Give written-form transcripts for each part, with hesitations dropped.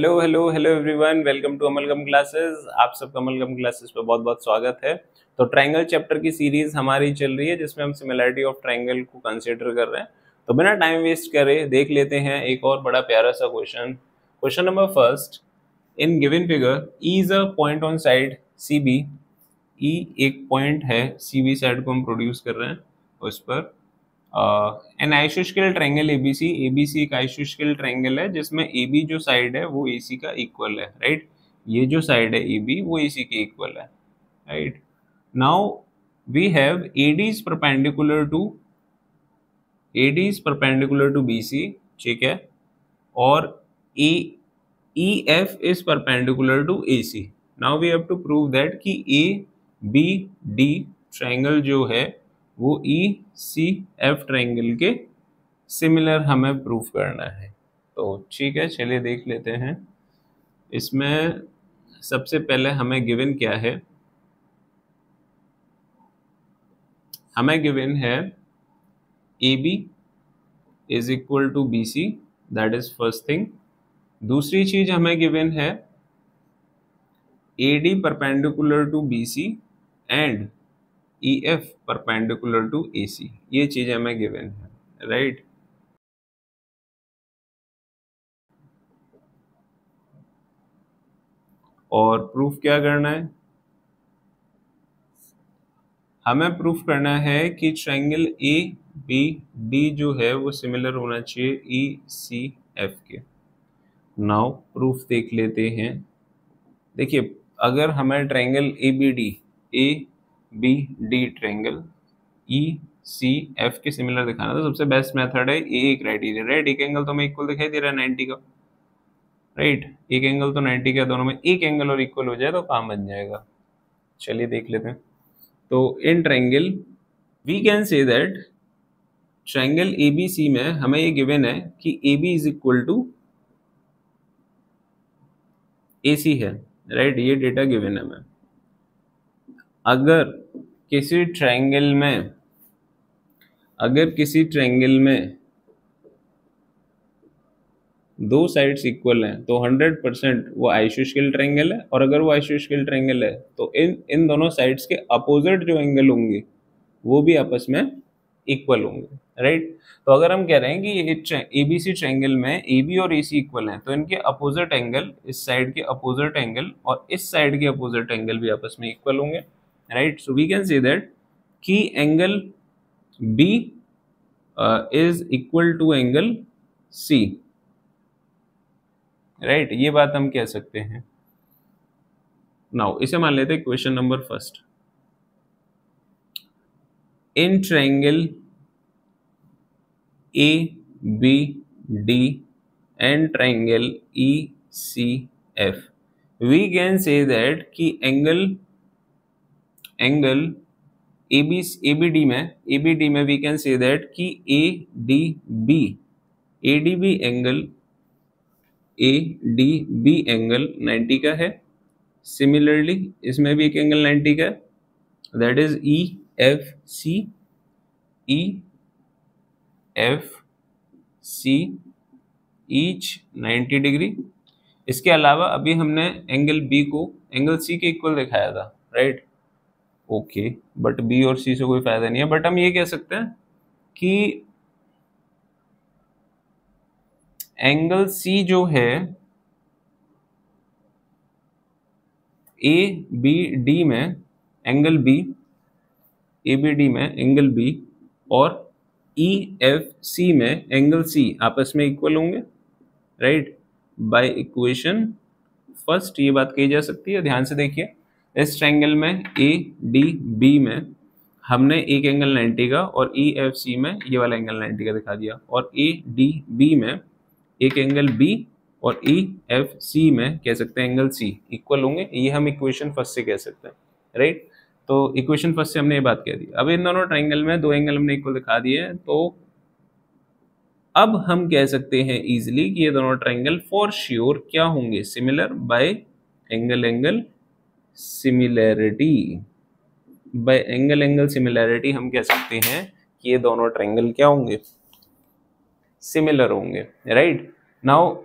Hello hello hello everyone, welcome to Amalgam classes. आप सबका amalgam classes पे बहुत बहुत स्वागत है। तो ट्रायंगल चैप्टर की सीरीज हमारी चल रही है जिसमें हम सिमिलैरिटी ऑफ ट्रायंगल को कंसीडर कर रहे हैं। तो बिना टाइम वेस्ट करे देख लेते हैं एक और बड़ा प्यारा सा question. Question number first, in given figure E is a point on side C B. E एक पॉइंट है, सी बी साइड को हम प्रोड्यूस कर रहे हैं उस पर। एन आइसोस्केल ट्रायंगल एबीसी, एबीसी एक आइसोस्केल ट्रायंगल है जिसमें एबी जो साइड है वो एसी का इक्वल है, राइट। ये जो साइड है एबी वो एसी के इक्वल है, right. Now we have AD is perpendicular to BC, ठीक है, और A E F is perpendicular to A C. Now we have to prove that कि ए बी डी ट्रायंगल जो है वो ई सी एफ ट्रायंगल के similar हमें proof करना है। तो ठीक है, चलिए देख लेते हैं। इसमें सबसे पहले हमें गिवन क्या है, हमें गिवन है A B is equal to B C, that is first thing. दूसरी चीज हमें गिवन है A D perpendicular to B C and E F perpendicular to A C, ये चीज हमें गिवन है, राइट। और प्रूफ क्या करना है, हमें प्रूफ करना है कि ट्रायंगल ए बी डी जो है वो सिमिलर होना चाहिए ई सी एफ के। नाउ प्रूफ देख लेते हैं। देखिए, अगर हमें triangle A B D triangle E C F के सिमिलर दिखाना तो सबसे बेस्ट मेथड है ए क्राइटेरिया, राइट। एक एंगल तो हमें इक्वल दिखाई दे रहा है 90 का, राइट। एक एंगल तो 90 का, दोनों में एक एंगल और इक्वल हो जाए तो काम बन जाएगा। चलिए देख लेते हैं। तो in triangle we can say that triangle ABC में हमें ये गिवन है कि AB is equal to AC है, राइट। ये डेटा गिवन है हमें। अगर किसी ट्रायंगल में दो साइड्स इक्वल हैं तो 100% वो आइसोस्केल ट्रायंगल है। और अगर वो आइसोस्केल ट्रायंगल है तो इन दोनों साइड्स के अपोजिट जो एंगल होंगे वो भी आपस में इक्वल होंगे, राइट। तो अगर हम कह रहे हैं कि एबीसी ट्रायंगल में AB और AC इक्वल हैं तो इनके अपोजिट एंगल, इस साइड के अपोजिट एंगल और इस साइड के अपोजिट एंगल भी आपस में इक्वल होंगे, right. So we can say that कि angle B is equal to angle C, right. ये बात हम कह सकते हैं। नाउ इसे मान लेते हैं question number first. In triangle A B D and triangle E C F we can say that कि एंगल ABD में वी कैन से दैट कि ADB एंगल 90 का है। सिमिलरली इसमें भी एक एंगल 90 का है, that is EFC each 90 degree. इसके अलावा अभी हमने एंगल B को एंगल C के इक्वल दिखाया था, राइट। ओके, बट B और C से कोई फायदा नहीं है। बट हम ये कह सकते हैं कि एंगल C जो है ABD में एंगल B, ABD में एंगल B और EFC में एंगल C आपस में इक्वल होंगे, राइट। बाय इक्वेशन फर्स्ट ये बात कही जा सकती है। ध्यान से देखिए, इस ट्रायंगल में ADB में हमने एक एंगल 90 का और EFC में ये वाला एंगल 90 का दिखा दिया, और ADB में एक एंगल B और EFC में कह सकते हैं एंगल C इक्वल होंगे। ये हम इक्वेशन फर्स्ट से कह सकते हैं, राइट। तो इक्वेशन फर्स्ट से हमने ये बात कह दी। अब इन दोनों ट्रायंगल में दो एंगल हमने इक्वल दिखा दिए हैं, तो अब हम कह सकते हैं इजीली कि ये दोनों ट्रायंगल फॉर श्योर क्या होंगे, similar by angle similarity. Bye angle similarity हम कह सकते हैं कि ये दोनों ट्रायंगल क्या होंगे, सिमिलर होंगे, राइट। नाउ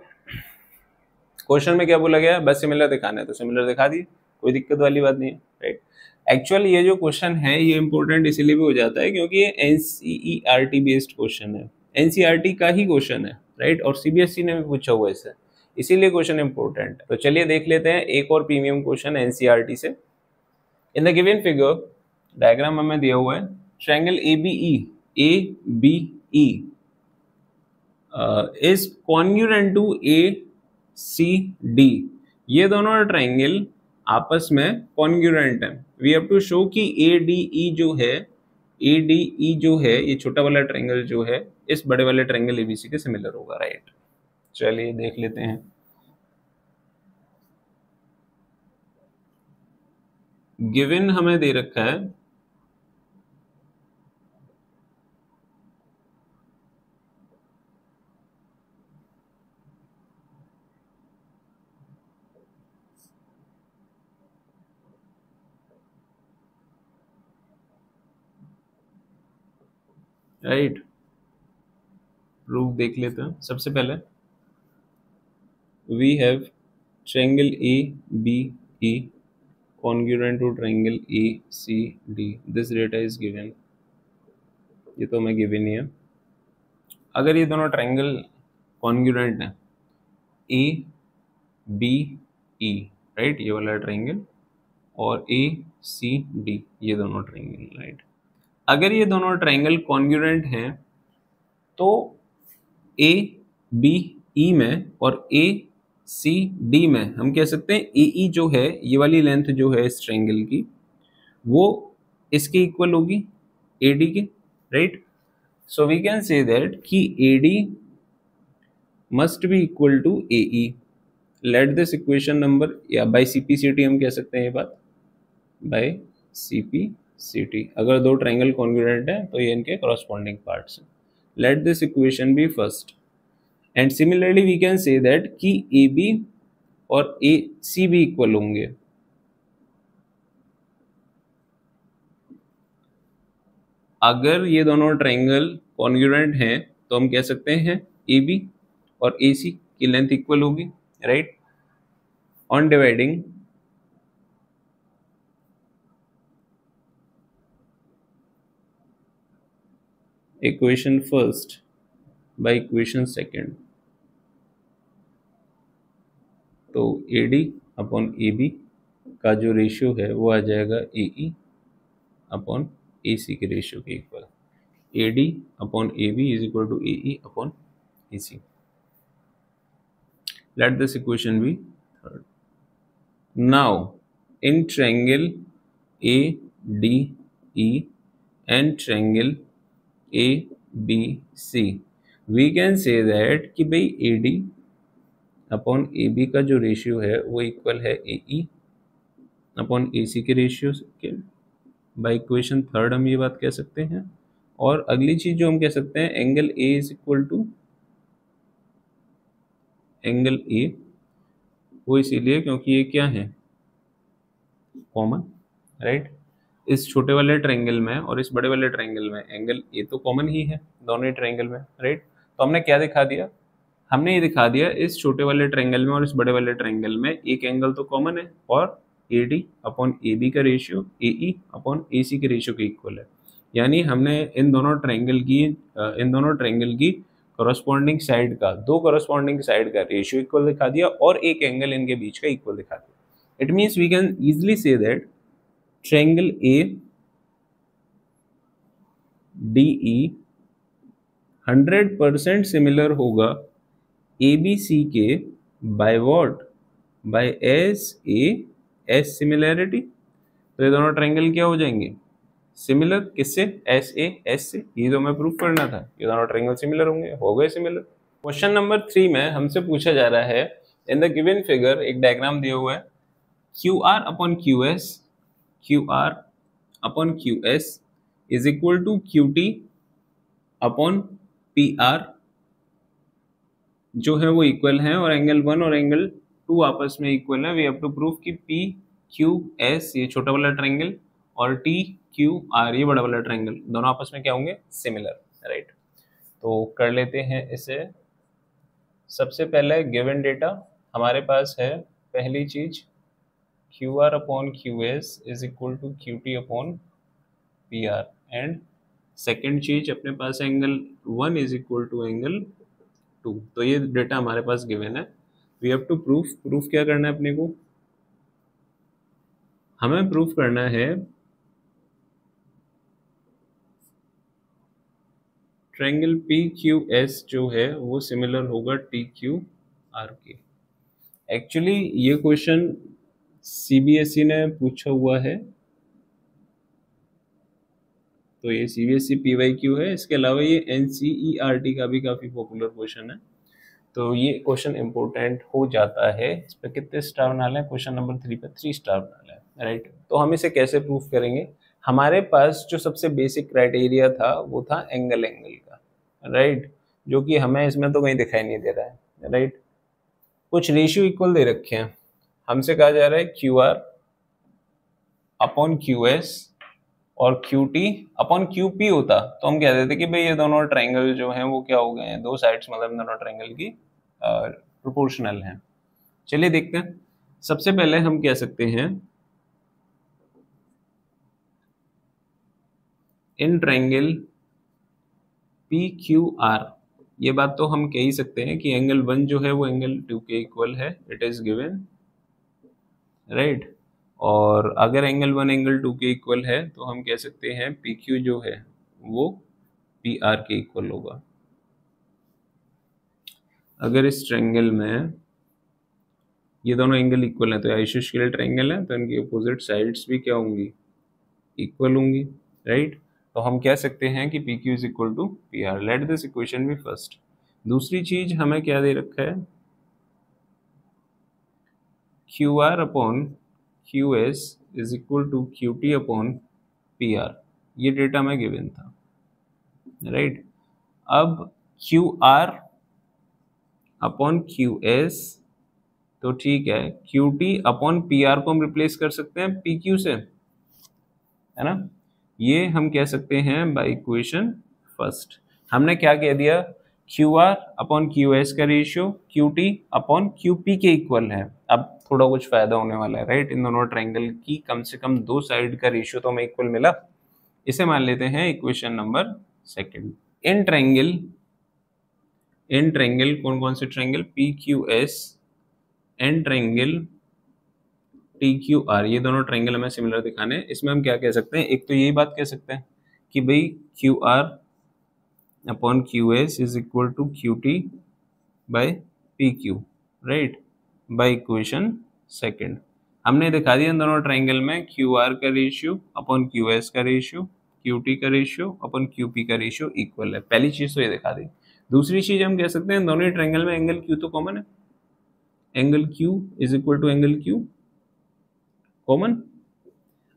क्वेश्चन में क्या बोला गया, बस सिमिलर दिखाना है तो सिमिलर दिखा दी, कोई दिक्कत वाली बात नहीं है, राइट। एक्चुअली ये जो क्वेश्चन है ये इंपॉर्टेंट इसीलिए भी हो जाता है क्योंकि ये एनसीईआरटी बेस्ड क्वेश्चन है, एनसीईआरटी का ही क्वेश्चन है, राइट, और सीबीएसई ने भी पूछा हुआ है इससे, इसीलिए क्वेश्चन इंपॉर्टेंट है। तो चलिए देख लेते हैं एक और प्रीमियम क्वेश्चन एनसीईआरटी से। In the given figure, diagram हमें दिया हुआ है, triangle ABE is congruent to ACD। ये दोनों ट्रायंगल आपस में कॉन्ग्रुएंट है। वी हैव टू शो कि ADE जो है ये छोटा वाला ट्रायंगल जो है इस बड़े वाले ट्रायंगल ABC के सिमिलर होगा, राइट। चलिए देख लेते हैं। गिवन हमें दे रखा है राइट, प्रूफ देख लेते हैं। सबसे पहले we have triangle ABE congruent to triangle ACD, this data is given, ये तो हमें गिवन ही है। अगर ये दोनों ट्रायंगल कॉन्ग्रुएंट है ABE, राइट, ये वाला ट्रायंगल, और ACD ये दोनों ट्रायंगल, राइट। अगर ये दोनों ट्रायंगल कॉन्ग्रुएंट हैं तो ABE में और ACD में हम कह सकते हैं AE जो है, ये वाली लेंथ जो है इस ट्रायंगल की, वो इसके इक्वल होगी AD के, right. So we can say that कि AD must be equal to AE। Let this equation number, या बाय CPCT हम कह सकते हैं ये बात, बाय CPCT। अगर दो ट्रायंगल कॉन्ग्रुएंट है तो ये इनके कॉरस्पॉन्डिंग पार्ट्स हैं। Let this equation be first, and similarly we can say that कि AB और AC भी इक्वल होंगे। अगर ये दोनों ट्रायंगल कॉन्ग्रुएंट हैं तो हम कह सकते हैं AB और AC की लेंथ इक्वल होगी, right. On dividing equation first by equation second, तो AD अपॉन AB का जो रेशियो है वो आ जाएगा AE अपॉन AC के रेशियो के equal. AD upon AB is equal to AE upon AC। Let this equation be third. Now in triangle ADE and triangle ABC we can say that कि भाई AD upon AB का जो ratio है वो equal है AE upon AC के ratio के। By equation third हम ये बात कह सकते हैं। और अगली चीज जो हम कह सकते हैं, angle A is equal to angle A, वो इसीलिए क्योंकि ये क्या है, कॉमन, राइट। इस छोटे वाले ट्रायंगल में और इस बड़े वाले ट्रायंगल में एंगल A तो कॉमन ही है दोनों ही ट्रायंगल में, राइट। तो हमने क्या दिखा दिया, हमने ये दिखा दिया इस छोटे वाले ट्रायंगल में और इस बड़े वाले ट्रायंगल में एक एंगल तो कॉमन है, और AD अपॉन AB का रेशियो AE अपॉन AC के रेशियो के इक्वल है। यानी हमने इन दोनों ट्रायंगल की कॉरस्पॉन्डिंग साइड का, दो कॉरस्पॉन्डिंग साइड का रेशियो इक्वल दिखा दिया और एक एंगल इनके बीच का इक्वल दिखा दिया। It means we can easily say that triangle ADE 100% similar होगा ABC के by what, by S similarity. तो ये दोनों ट्रायंगल क्या हो जाएंगे, सिमिलर। किससे, एस से। ये तो हमें प्रूफ करना था, ये दोनों ट्रायंगल सिमिलर होंगे, हो गए सिमिलर। क्वेश्चन नंबर 3 में हमसे पूछा जा रहा है, इन द गिवन फिगर एक डायग्राम दिया हुआ है, QR upon QS is equal to QT upon PR जो है वो इक्वल है, और एंगल 1 और एंगल 2 आपस में इक्वल है। वी हैव टू प्रूव कि PQS ये छोटा वाला ट्रायंगल और TQR ये बड़ा वाला ट्रायंगल दोनों आपस में क्या होंगे, सिमिलर, राइट। तो कर लेते हैं इसे। सबसे पहले गिवन डेटा हमारे पास है पहली चीज Q R upon Q S is equal to Q T upon P R, and second चीज अपने पास angle 1 is equal to angle 2। तो ये डेटा हमारे पास गिवन है। वी हैव टू प्रूफ क्या करना है अपने को, हमें प्रूफ करना है ट्रायंगल पी क्यू एस जो है वो सिमिलर होगा टी क्यू आर के। एक्चुअली ये क्वेश्चन सीबीएसई ने पूछा हुआ है, तो ये सीबीएसई पीवाईक्यू है। इसके अलावा ये एनसीईआरटी का भी काफ़ी पॉपुलर क्वेश्चन है, तो ये क्वेश्चन इंपॉर्टेंट हो जाता है। इस पर कितने स्टार डालें, क्वेश्चन नंबर 3 पे 3 स्टार डालें, राइट। तो हम इसे कैसे प्रूफ करेंगे, हमारे पास जो सबसे बेसिक क्राइटेरिया था वो था एंगल का, राइट, जो कि हमें इसमें तो कहीं दिखाई नहीं दे रहा है, राइट। कुछ रेशियो इक्वल दे रखे हैं, हमसे कहा जा रहा है Q R upon Q S और Q T upon Q P होता तो हम कह देते कि भाई ये दोनों ट्रायंगल जो हैं वो क्या हो गए हैं, दो साइड्स मतलब दोनों ट्रायंगल की प्रोपोर्शनल हैं। चलिए देखते हैं। सबसे पहले हम कह सकते हैं in triangle P Q R, ये बात तो हम कह ही सकते हैं कि एंगल 1 जो है वो एंगल 2 के इक्वल है, इट इज गिवन, राइट। और अगर एंगल 1 एंगल 2 के इक्वल है तो हम कह सकते हैं पी क्यू जो है वो पी आर के इक्वल होगा। अगर इस ट्रायंगल में ये दोनों एंगल इक्वल हैं तो आइसोस्केल ट्रायंगल है तो इनकी अपोजिट साइड्स भी क्या होंगी, इक्वल होंगी, राइट। तो हम कह सकते हैं कि P Q is equal to P R. Let this equation be first. दूसरी चीज हमें क्या दे रखा है, Q R upon Q S is equal to Q T upon P R, ये डेटा में गिवन था, राइट। अब Q R upon Q S तो ठीक है, Q T upon P R को हम रिप्लेस कर सकते हैं पी क्यू से, है ना। ये हम कह सकते हैं बाय इक्वेशन फर्स्ट। हमने क्या कह दिया, Q R upon Q S का ratio Q T upon Q P के इक्वल है। अब थोड़ा कुछ फायदा होने वाला है, राइट। इन दोनों ट्रायंगल की कम से कम दो साइड का रेशियो तो हमें इक्वल मिला, इसे मान लेते हैं equation number second. In triangle कौन कौन से triangle, P Q S and triangle T Q R, ये दोनों ट्रायंगल हमें सिमिलर दिखाने हैं। इसमें हम क्या कह सकते हैं, एक तो यही बात कह सकते हैं कि भाई Q R upon Q S is equal to Q T by P Q, right, by equation second. हमने दिखा दिया इन दोनों ट्रायंगल में क्यू आर का रेशियो अपॉन क्यू एस का रेशियो, क्यू टी का रेशियो अपन क्यू पी का रेशियो इक्वल है। पहली चीज तो ये दिखा दी। दूसरी चीज हम कह सकते हैं दोनों ट्रायंगल में एंगल क्यू तो कॉमन है, angle Q is equal to angle Q common.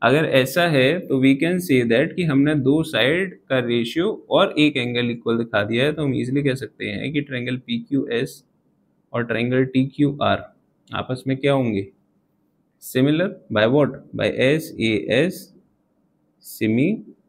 अगर ऐसा है तो वी कैन से दैट कि हमने दो साइड का रेशियो और एक एंगल इक्वल दिखा दिया है, तो हम इजीली कह सकते हैं कि ट्रायंगल पी क्यू एस और ट्रायंगल टी क्यू आर आपस में क्या होंगे, similar, bye what, by S A S similarity,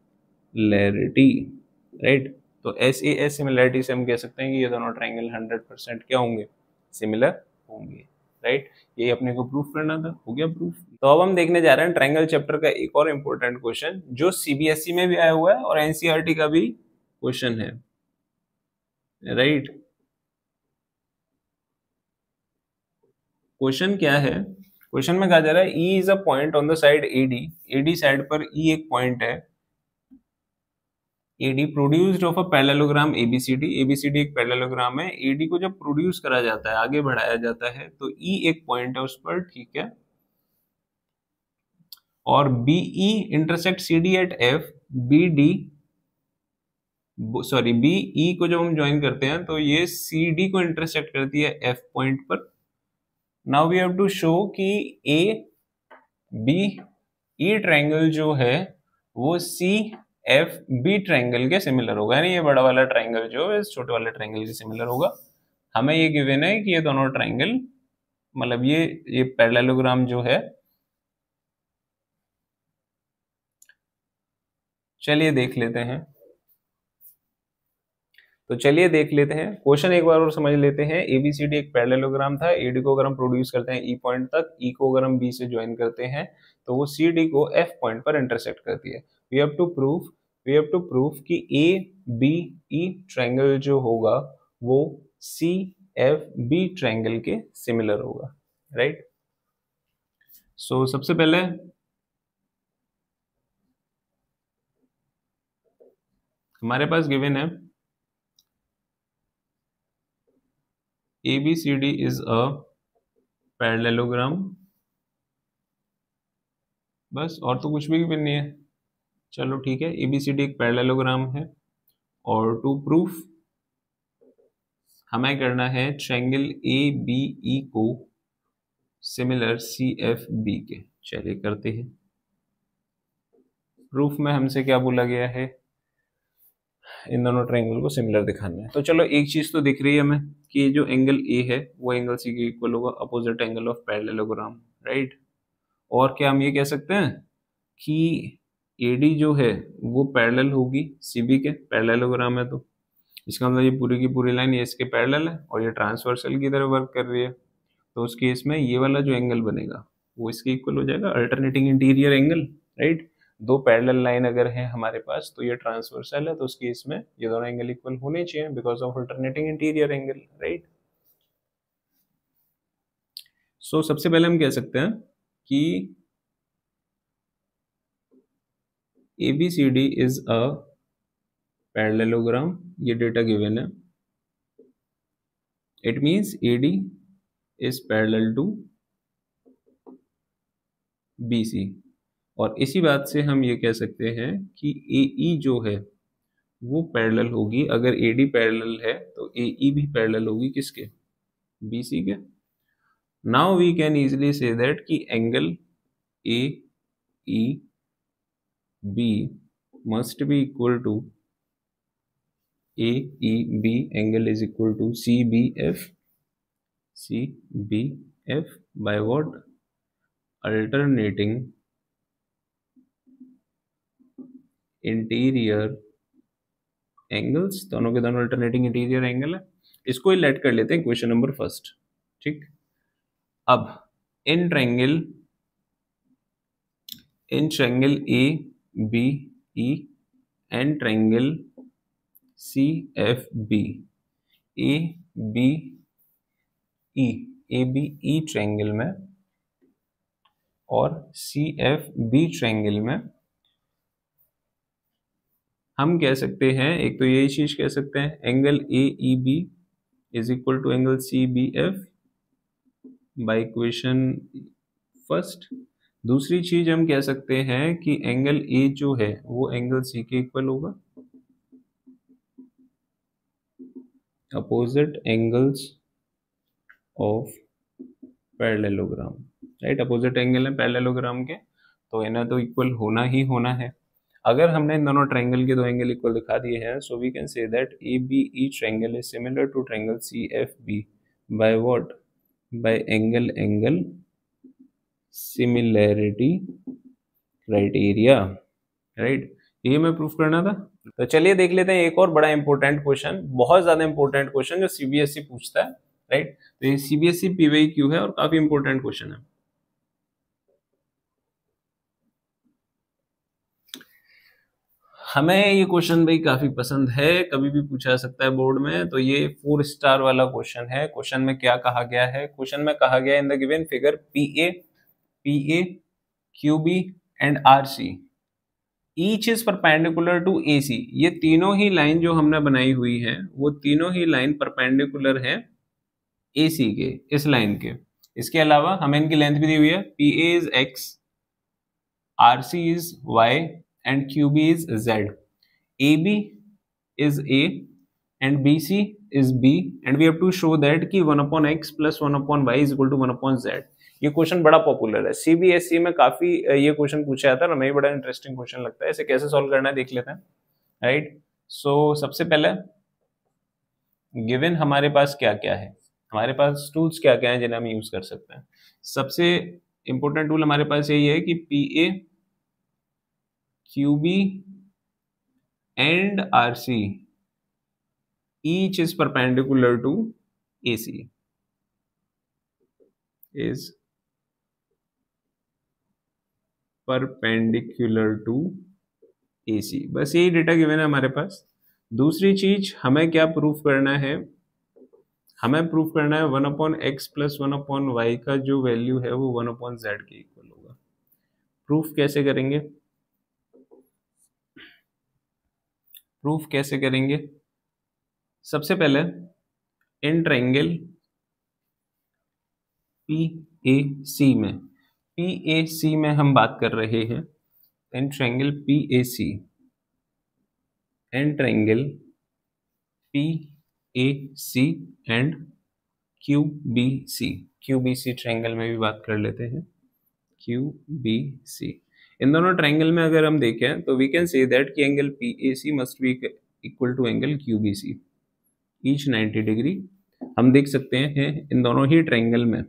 right. तो एस ए एस सिमिलैरिटी से हम कह सकते हैं कि ये दोनों ट्रायंगल 100% क्या होंगे, सिमिलर होंगे, राइट। ये अपने को प्रूफ करना था, हो गया प्रूफ। तो अब हम देखने जा रहे हैं ट्रायंगल चैप्टर का एक और इम्पोर्टेंट क्वेश्चन जो सीबीएसई में भी आया हुआ है और एनसीईआरटी का भी क्वेश्चन है, राइट। क्वेश्चन क्या है, क्वेश्चन में कहा जा रहा है E is a point on the side AD, AD side पर ई एक पॉइंट है, AD produced of a parallelogram ABCD, ABCD एक पैरेललोग्राम है, एडी को जब प्रोड्यूस करा जाता है, आगे बढ़ाया जाता है, तो ई एक पॉइंट है उस पर, ठीक है। और BE intersect CD at F, BD sorry BE को जब हम ज्वाइन करते हैं तो ये सीडी को इंटरसेक्ट करती है एफ पॉइंट पर। Now we have to show कि ए बी ई ट्रायंगल जो है वो सी एफ बी ट्रायंगल के सिमिलर होगा, यानी ये बड़ा वाला ट्रायंगल जो है इस छोटे वाले ट्रायंगल के सिमिलर होगा। हमें ये गिवन है कि ये दोनों ट्रायंगल मतलब ये पैरेललोग्राम जो है, चलिए देख लेते हैं। तो चलिए देख लेते हैं क्वेश्चन एक बार और समझ लेते हैं। एबीसीडी एक पैरेललोग्राम था। एडी को अगर हम प्रोड्यूस करते हैं ई पॉइंट तक, ई को अगर हम बी से ज्वाइन करते हैं तो वो सी डी को एफ पॉइंट पर इंटरसेक्ट करती है। वी हैव टू प्रूव कि ए बी ई ट्रायंगल जो होगा वो सी एफ बी ट्रायंगल के सिमिलर होगा, राइट। सो सबसे पहले हमारे पास गिवन है ABCD is a parallelogram, बस और तो कुछ भी गिवन नहीं है। चलो ठीक है, ABCD एक पैरेललोग्राम है और टू प्रूफ हमें करना है ट्रायंगल ABE को सिमिलर CFB के। चलिए करते हैं। प्रूफ में हमसे क्या बोला गया है, इन दोनों ट्रायंगल को सिमिलर दिखाना है। तो चलो एक चीज तो दिख रही है हमें कि जो एंगल ए है वो एंगल सी के इक्वल होगा, opposite angle of parallelogram, right. और क्या हम ये कह सकते हैं कि एडी जो है वो पैरेलल होगी सीबी के, पैरेललोग्राम है तो इसका मतलब ये पूरी की पूरी लाइन ये इसके पैरेलल है और ये ट्रांसवर्सल की तरह वर्क कर रही है। तो उस केस में ये वाला जो एंगल बनेगा वो इसके इक्वल हो जाएगा, अल्टरनेटिंग इंटीरियर एंगल, राइट। दो पैरेलल लाइन अगर है हमारे पास तो ये ट्रांसवर्सल है, तो उस केस में ये दोनों एंगल इक्वल होने चाहिए because of alternating interior angle, right. So सबसे पहले हम कह सकते हैं कि ABCD is a parallelogram, ये डेटा गिवन है। It means AD is parallel to BC, और इसी बात से हम ये कह सकते हैं कि AE जो है वो पैरेलल होगी, अगर AD पैरेलल है तो AE भी पैरेलल होगी किसके, BC के। Now we can easily say that कि angle AEB must be equal to AEB angle is equal to CBF by what, alternating interior angles, दोनों के दोनों अल्टरनेटिंग इंटीरियर एंगल है। इसको ही लेट कर लेते हैं क्वेश्चन नंबर फर्स्ट, ठीक। अब in triangle ABE and triangle CFB, ABE triangle में और CFB ट्रायंगल में हम कह सकते हैं, एक तो यही चीज कह सकते हैं angle AEB is equal to angle CBF by equation first. दूसरी चीज हम कह सकते हैं कि एंगल A जो है वो एंगल C के इक्वल होगा, opposite angles of parallelogram, right. Opposite angle है पैरेललोग्राम के तो इन्हें तो इक्वल होना ही होना है। अगर हमने इन दोनों ट्रायंगल के दो एंगल इक्वल दिखा दिए हैं, so we can say that ABE triangle is similar to triangle CFB by what, by angle similarity criteria, right. ये मैं प्रूफ करना था। तो चलिए देख लेते हैं एक और बड़ा इंपॉर्टेंट क्वेश्चन, बहुत ज्यादा इंपॉर्टेंट क्वेश्चन जो CBSE पूछता है, राइट। तो ये CBSE PYQ है और काफी इंपॉर्टेंट क्वेश्चन है। हमें ये क्वेश्चन भाई काफी पसंद है, कभी भी पूछा जा सकता है बोर्ड में। तो ये 4 स्टार वाला क्वेश्चन है। क्वेश्चन में क्या कहा गया है, क्वेश्चन में कहा गया in the given figure PA, QB and RC each is perpendicular to AC। ये तीनों ही लाइन जो हमने बनाई हुई है वो तीनों ही लाइन परपेंडिकुलर है AC के, इस लाइन के। इसके अलावा हमें इनकी लेंथ भी दी हुई है, PA is X, RC is Y and QB is Z. AB is A and BC is B and we have to show that कि 1/x plus 1/y is equal to 1/z। ये question बड़ा popular है, CBSE में काफी ये question पूछा जाता है और हमें बड़ा इंटरेस्टिंग क्वेश्चन लगता है। इसे कैसे सॉल्व करना है देख लेते हैं, राइट। सो सबसे पहले गिवन हमारे पास क्या क्या है, हमारे पास टूल्स क्या क्या हैं जिन्हें हम यूज कर सकते हैं। सबसे इंपॉर्टेंट टूल हमारे पास यही है कि PA, QB and RC each is perpendicular to AC, is perpendicular to AC। बस यही डेटा गिवन है हमारे पास। दूसरी चीज हमें क्या प्रूफ करना है, हमें प्रूफ करना है 1/x प्लस 1/y का जो वैल्यू है वो 1/z के इक्वल होगा। प्रूफ कैसे करेंगे, प्रूफ कैसे करेंगे? सबसे पहले इन ट्रायंगल PAC में, PAC में हम बात कर रहे हैं, in triangle PAC, in triangle PAC and QBC, QBC triangle में भी बात कर लेते हैं, QBC। इन दोनों ट्रायंगल में अगर हम देखें तो वी कैन से दैट कि angle PAC must be equal to angle QBC, each 90 degree. हम देख सकते हैं इन दोनों ही ट्रायंगल में,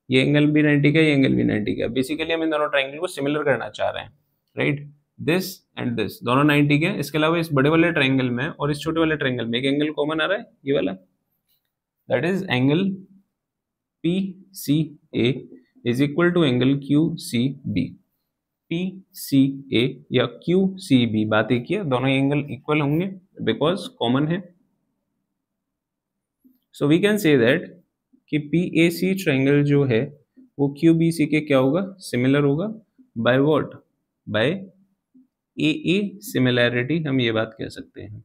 ये एंगल भी 90 का, ये एंगल भी 90 का। बेसिकली हम इन दोनों ट्रायंगल को सिमिलर करना चाह रहे हैं, राइट? दिस एंड दिस दोनों 90 के। इसके अलावा इस बड़े वाले ट्रायंगल में और इस छोटे वाले ट्रायंगल में एक एंगल कॉमन आ रहा है, ये वाला, that is angle PCA is equal to angle QCB। PCA या QCB, बात एक ही है, दोनों एंगल इक्वल होंगे बिकॉज कॉमन है। So we can say that कि PAC ट्रायंगल जो है वो QBC के क्या होगा, सिमिलर होगा। By what? By AA similarity, हम ये बात कह सकते हैं,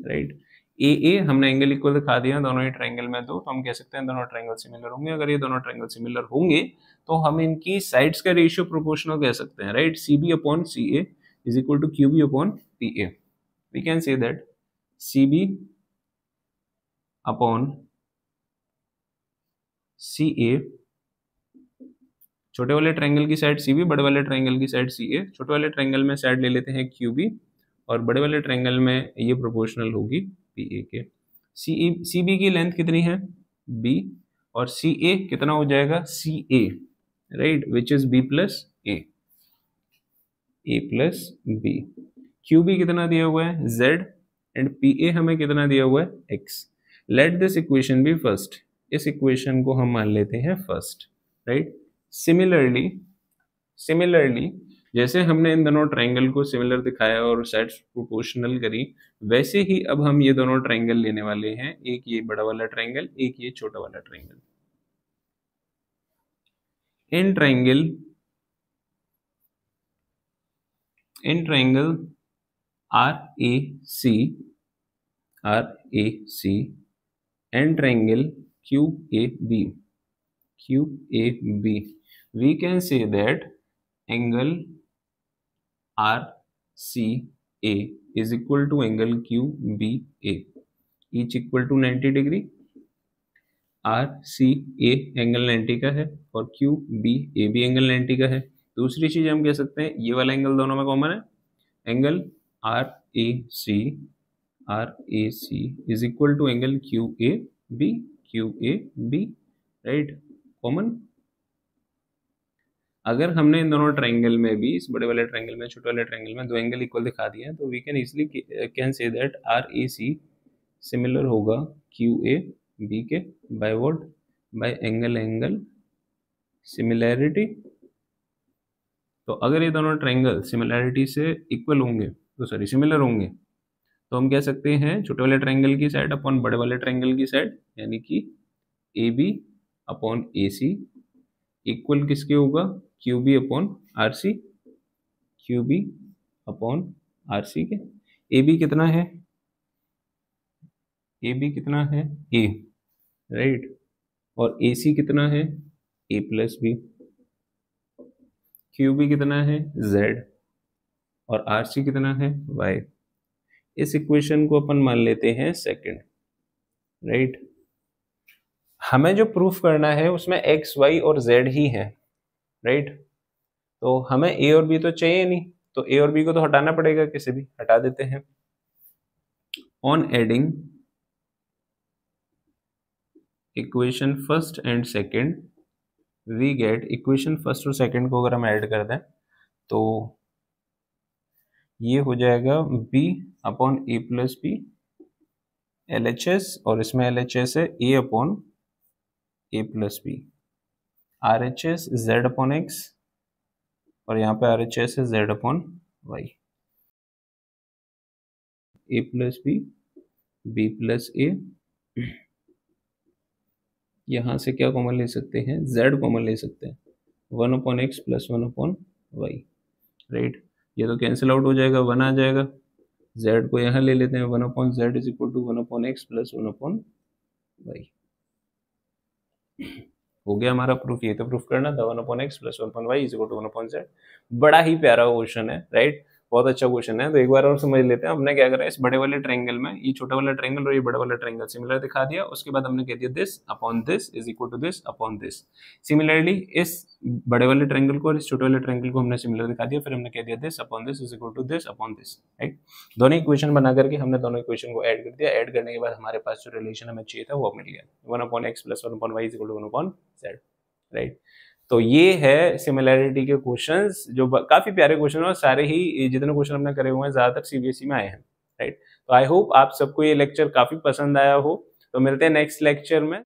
राइट? AA हमने एंगल इक्वल दिखा दिया दोनों ही ट्रायंगल में दो, तो हम कह सकते हैं दोनों ट्रायंगल सिमिलर होंगे। अगर ये दोनों ट्रायंगल सिमिलर होंगे तो हम इनकी साइड्स का रेशियो प्रोपोर्शनल कह सकते हैं, right? CB upon CA is equal to QB upon PA। We can say that CB upon CA, छोटे वाले ट्रायंगल की साइड CB, बड़े वाले ट्रायंगल की साइड CA। छोटे वाले ट्रायंगल में साइड ले लेते हैं QB और बड़े वाले ट्रायंगल में ये प्रोपोर्शनल होगी PA के। CB की लेंथ कितनी है? B, और CA कितना हो जाएगा? CA, right, which is B plus A, A plus B। QB कितना दिया हुआ है? Z, एंड PA हमें कितना दिया हुआ है? X। Let this equation be first, इस इक्वेशन को हम मान लेते हैं फर्स्ट, राइट? सिमिलरली जैसे हमने इन दोनों ट्रायंगल को सिमिलर दिखाया और साइड्स प्रोपोर्शनल करी, वैसे ही अब हम ये दोनों ट्रायंगल लेने वाले हैं, एक ये बड़ा वाला ट्रायंगल, एक ये छोटा वाला triangle. In triangle RAC and triangle QAB, we can say that angle RCA is equal to angle QBA, each equal to 90 degree. RCA angle 90 का है और QBA भी एंगल 90 का है। दूसरी चीज हम कह सकते हैं ये वाला एंगल दोनों में कॉमन है, angle RAC is equal to angle QAB, right, common. अगर हमने इन दोनों ट्रायंगल में भी, इस बड़े वाले ट्रायंगल में, छोटे वाले ट्रायंगल में दो एंगल इक्वल दिखा दिए हैं, तो we can easily can say that RAC similar होगा QAB के, by what? By angle similarity. तो अगर ये दोनों ट्रायंगल सिमिलैरिटी से इक्वल होंगे, तो सॉरी सिमिलर होंगे, तो हम कह सकते हैं छोटे वाले ट्रायंगल की साइड अपॉन बड़े वाले ट्रायंगल की साइड, यानी कि AB अपॉन AC इक्वल किसके होगा? QB upon RC, QB upon RC के। AB कितना है? AB कितना है? A, राइट, और AC कितना है? A plus B। QB कितना है? Z, और RC कितना है? Y। इस इक्वेशन को अपन मान लेते हैं सेकंड, राइट? हमें जो प्रूफ करना है उसमें X, Y और Z ही है, राइट? तो हमें A और B तो चाहिए नहीं, तो A और B को तो हटाना पड़ेगा, किसी भी हटा देते हैं। On adding equation first and second we get, equation first और सेकंड को अगर हम ऐड कर दें तो ये हो जाएगा B upon A plus B LHS और इसमें LHS है A upon A plus B, RHS Z upon X और यहाँ पे RHS है Z upon Y, A plus B, B plus A, यहाँ से क्या कॉमन ले सकते हैं, Z कॉमन ले सकते हैं, 1 upon X plus 1 upon Y, right. ये तो कैंसिल आउट हो जाएगा, 1 आ जाएगा, Z को यहाँ ले लेते हैं, 1 upon Z is equal to 1 upon X plus 1 upon Y. हो गया हमारा प्रूफ, ये तो प्रूफ करना था, 1 upon X plus 1 upon Y is equal to 1 upon Z। बड़ा ही प्यारा क्वेश्चन है, राइट, बहुत अच्छा क्वेश्चन है। तो एक बार और समझ लेते हैं, हमने क्या करा है, इस बड़े वाले ट्रायंगल में ये छोटा वाला ट्रायंगल और ये बड़ा वाला ट्रायंगल सिमिलर दिखा दिया, उसके बाद हमने कह दिया this upon this is equal to this upon this. Similarly इस बड़े वाले ट्रायंगल को और इस छोटे वाले ट्रायंगल को हमने सिमिलर दिखा दिया, फिर हमने कह दिया this upon this is equal to this upon this, right. दोनों इक्वेशन बना करके हमने दोनों इक्वेशन को ऐड कर दिया, ऐड करने के बाद हमारे पास जो रिलेशन हमें चाहिए था वो मिल गया, 1 upon X plus 1 upon Y is equal to 1 upon Z, right. तो ये है सिमिलैरिटी के क्वेश्चंस, जो काफी प्यारे क्वेश्चन है और सारे ही जितने क्वेश्चन हमने करे हुए हैं ज्यादातर CBSE में आए हैं, राइट। तो आई होप आप सबको ये लेक्चर काफी पसंद आया हो। तो मिलते हैं नेक्स्ट लेक्चर में।